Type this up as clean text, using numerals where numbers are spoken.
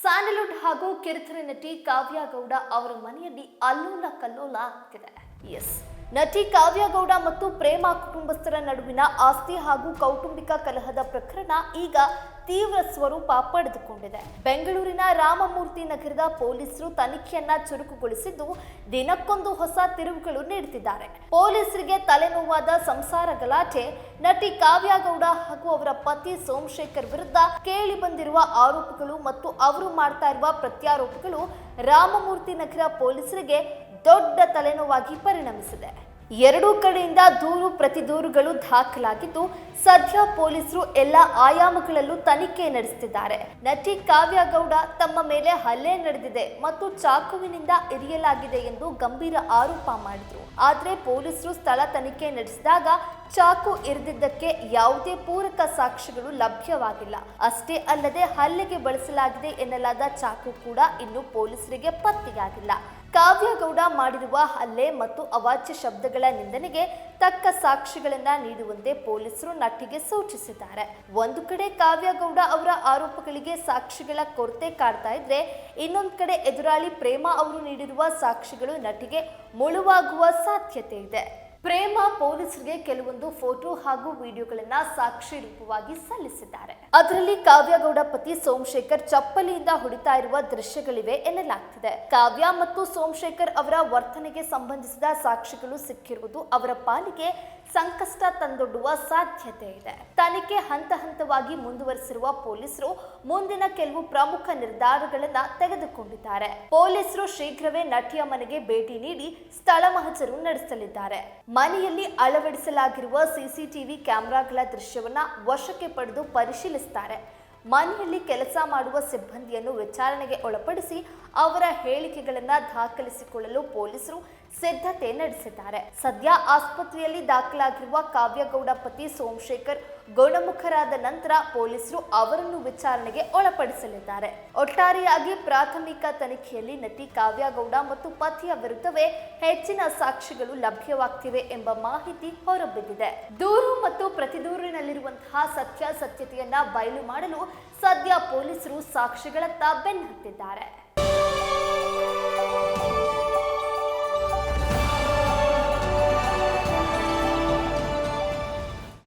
Sandalwood ಹಾಗೂ ಕಿರುತೆರೆ ನಟಿ ಕಾವ್ಯ ಗೌಡ ಅವರ ಮನೆಯಲ್ಲಿ ಅಲ್ಲೋಲ ಕಲ್ಲೋಲ ಆಗ್ತಿದೆ. ನಟಿ ಕಾವ್ಯ ಗೌಡ ಮತ್ತು ಪ್ರೇಮ ಕುಟುಂಬಸ್ಥರ ನಡುವಿನ ಆಸ್ತಿ ಹಾಗೂ ಕೌಟುಂಬಿಕ ಕಲಹದ ಪ್ರಕರಣ ಈಗ ತೀವ್ರ ಸ್ವರೂಪ ಪಡೆದುಕೊಂಡಿದೆ. ಬೆಂಗಳೂರಿನ ರಾಮಮೂರ್ತಿ ನಗರದ ಪೊಲೀಸರು ತನಿಖೆಯನ್ನ ಚುರುಕುಗೊಳಿಸಿದ್ದು ದಿನಕ್ಕೊಂದು ಹೊಸ ತಿರುವುಗಳು ನೀಡುತ್ತಿದ್ದಾರೆ. ಪೊಲೀಸರಿಗೆ ತಲೆನೋವಾದ ಸಂಸಾರ ಗಲಾಟೆ, ನಟಿ ಕಾವ್ಯ ಗೌಡ ಹಾಗೂ ಅವರ ಪತಿ ಸೋಮಶೇಖರ್ ವಿರುದ್ಧ ಕೇಳಿ ಬಂದಿರುವ ಆರೋಪಗಳು ಮತ್ತು ಅವರು ಮಾಡ್ತಾ ಇರುವ ಪ್ರತ್ಯಾರೋಪಗಳು ರಾಮಮೂರ್ತಿ ನಗರ ಪೊಲೀಸರಿಗೆ ದೊಡ್ಡ ತಲೆನೋವಾಗಿ ಪರಿಣಮಿಸಿದೆ. ಎರಡೂ ಕಡೆಯಿಂದ ದೂರು ಪ್ರತಿ ದೂರುಗಳು ದಾಖಲಾಗಿದ್ದು ಸದ್ಯ ಪೊಲೀಸರು ಎಲ್ಲ ಆಯಾಮಗಳಲ್ಲೂ ತನಿಖೆ ನಡೆಸುತ್ತಿದ್ದಾರೆ. ನಟಿ ಕಾವ್ಯ ಗೌಡ ತಮ್ಮ ಮೇಲೆ ಹಲ್ಲೆ ನಡೆದಿದೆ ಮತ್ತು ಚಾಕುವಿನಿಂದ ಇರಿಯಲಾಗಿದೆ ಎಂದು ಗಂಭೀರ ಆರೋಪ ಮಾಡಿದ್ರು. ಆದರೆ ಪೊಲೀಸರು ಸ್ಥಳ ತನಿಖೆ ನಡೆಸಿದಾಗ ಚಾಕು ಇರಿದಿದ್ದಕ್ಕೆ ಯಾವುದೇ ಪೂರಕ ಸಾಕ್ಷ್ಯಗಳು ಲಭ್ಯವಾಗಿಲ್ಲ. ಅಷ್ಟೇ ಅಲ್ಲದೆ ಹಲ್ಲೆಗೆ ಬಳಸಲಾಗಿದೆ ಎನ್ನಲಾದ ಚಾಕು ಕೂಡ ಇನ್ನು ಪೊಲೀಸರಿಗೆ ಪತ್ತೆಯಾಗಿಲ್ಲ. ಕಾವ್ಯ ಗೌಡ ಮಾಡಿರುವ ಹಲ್ಲೆ ಮತ್ತು ಅವಾಚ್ಯ ಶಬ್ದಗಳ ನಿಂದನೆಗೆ ತಕ್ಕ ಸಾಕ್ಷಿಗಳನ್ನ ನೀಡುವಂತೆ ಪೊಲೀಸರು ನಟಿಗೆ ಸೂಚಿಸಿದ್ದಾರೆ. ಒಂದು ಕಡೆ ಕಾವ್ಯ ಗೌಡ ಅವರ ಆರೋಪಗಳಿಗೆ ಸಾಕ್ಷಿಗಳ ಕೊರತೆ ಕಾಡ್ತಾ ಇದ್ರೆ, ಇನ್ನೊಂದು ಕಡೆ ಎದುರಾಳಿ ಪ್ರೇಮ ಅವರು ನೀಡಿರುವ ಸಾಕ್ಷಿಗಳು ನಟಿಗೆ ಮುಳುವಾಗುವ ಸಾಧ್ಯತೆ ಇದೆ. ಪ್ರೇಮ ಪೊಲೀಸರಿಗೆ ಕೆಲವೊಂದು ಫೋಟೋ ಹಾಗೂ ವಿಡಿಯೋಗಳನ್ನ ಸಾಕ್ಷಿ ರೂಪವಾಗಿ ಸಲ್ಲಿಸಿದ್ದಾರೆ. ಅದರಲ್ಲಿ ಕಾವ್ಯ ಗೌಡ ಪತಿ ಸೋಮಶೇಖರ್ ಚಪ್ಪಲಿಯಿಂದ ಹೊಡಿತಾ ಇರುವ ದೃಶ್ಯಗಳಿವೆ ಎನ್ನಲಾಗ್ತಿದೆ. ಕಾವ್ಯ ಮತ್ತು ಸೋಮಶೇಖರ್ ಅವರ ವರ್ತನೆಗೆ ಸಂಬಂಧಿಸಿದ ಸಾಕ್ಷಿಗಳು ಸಿಕ್ಕಿರುವುದು ಅವರ ಪಾಲಿಗೆ ಸಂಕಷ್ಟ ತಂದೊಡ್ಡುವ ಸಾಧ್ಯತೆ ಇದೆ. ತನಿಖೆ ಹಂತ ಹಂತವಾಗಿ ಮುಂದುವರಿಸಿರುವ ಪೊಲೀಸರು ಮುಂದಿನ ಕೆಲವು ಪ್ರಮುಖ ನಿರ್ಧಾರಗಳನ್ನ ತೆಗೆದುಕೊಂಡಿದ್ದಾರೆ. ಪೊಲೀಸರು ಶೀಘ್ರವೇ ನಟಿಯ ಮನೆಗೆ ಭೇಟಿ ನೀಡಿ ಸ್ಥಳ ಮಹಜರು ನಡೆಸಲಿದ್ದಾರೆ. ಮನೆಯಲ್ಲಿ ಅಳವಡಿಸಲಾಗಿರುವ ಸಿಸಿಟಿವಿ ಕ್ಯಾಮೆರಾಗಳ ದೃಶ್ಯವನ್ನ ವಶಕ್ಕೆ ಪಡೆದು ಪರಿಶೀಲಿಸುತ್ತಾರೆ. ಮನೆಯಲ್ಲಿ ಕೆಲಸ ಮಾಡುವ ಸಿಬ್ಬಂದಿಯನ್ನು ವಿಚಾರಣೆಗೆ ಒಳಪಡಿಸಿ ಅವರ ಹೇಳಿಕೆಗಳನ್ನು ದಾಖಲಿಸಿಕೊಳ್ಳಲು ಪೊಲೀಸರು ಸಿದ್ಧತೆ ನಡೆಸಿದ್ದಾರೆ. ಸದ್ಯ ಆಸ್ಪತ್ರೆಯಲ್ಲಿ ದಾಖಲಾಗಿರುವ ಕಾವ್ಯ ಗೌಡ ಪತಿ ಸೋಮಶೇಖರ್ ಗುಣಮುಖರಾದ ನಂತರ ಪೊಲೀಸರು ಅವರನ್ನು ವಿಚಾರಣೆಗೆ ಒಳಪಡಿಸಲಿದ್ದಾರೆ. ಒಟ್ಟಾರೆಯಾಗಿ ಪ್ರಾಥಮಿಕ ತನಿಖೆಯಲ್ಲಿ ನಟಿ ಕಾವ್ಯ ಗೌಡ ಮತ್ತು ಪತಿಯ ವಿರುದ್ಧವೇ ಹೆಚ್ಚಿನ ಸಾಕ್ಷಿಗಳು ಲಭ್ಯವಾಗ್ತಿವೆ ಎಂಬ ಮಾಹಿತಿ ಹೊರಬಿದ್ದಿದೆ. ದೂರು ಮತ್ತು ಪ್ರತಿದೂರಿನಲ್ಲಿರುವಂತಹ ಸತ್ಯಾಸತ್ಯತೆಯನ್ನ ಬಯಲು ಮಾಡಲು ಸದ್ಯ ಪೊಲೀಸರು ಸಾಕ್ಷಿಗಳತ್ತ ಬೆನ್ನಹತ್ತಿದ್ದಾರೆ.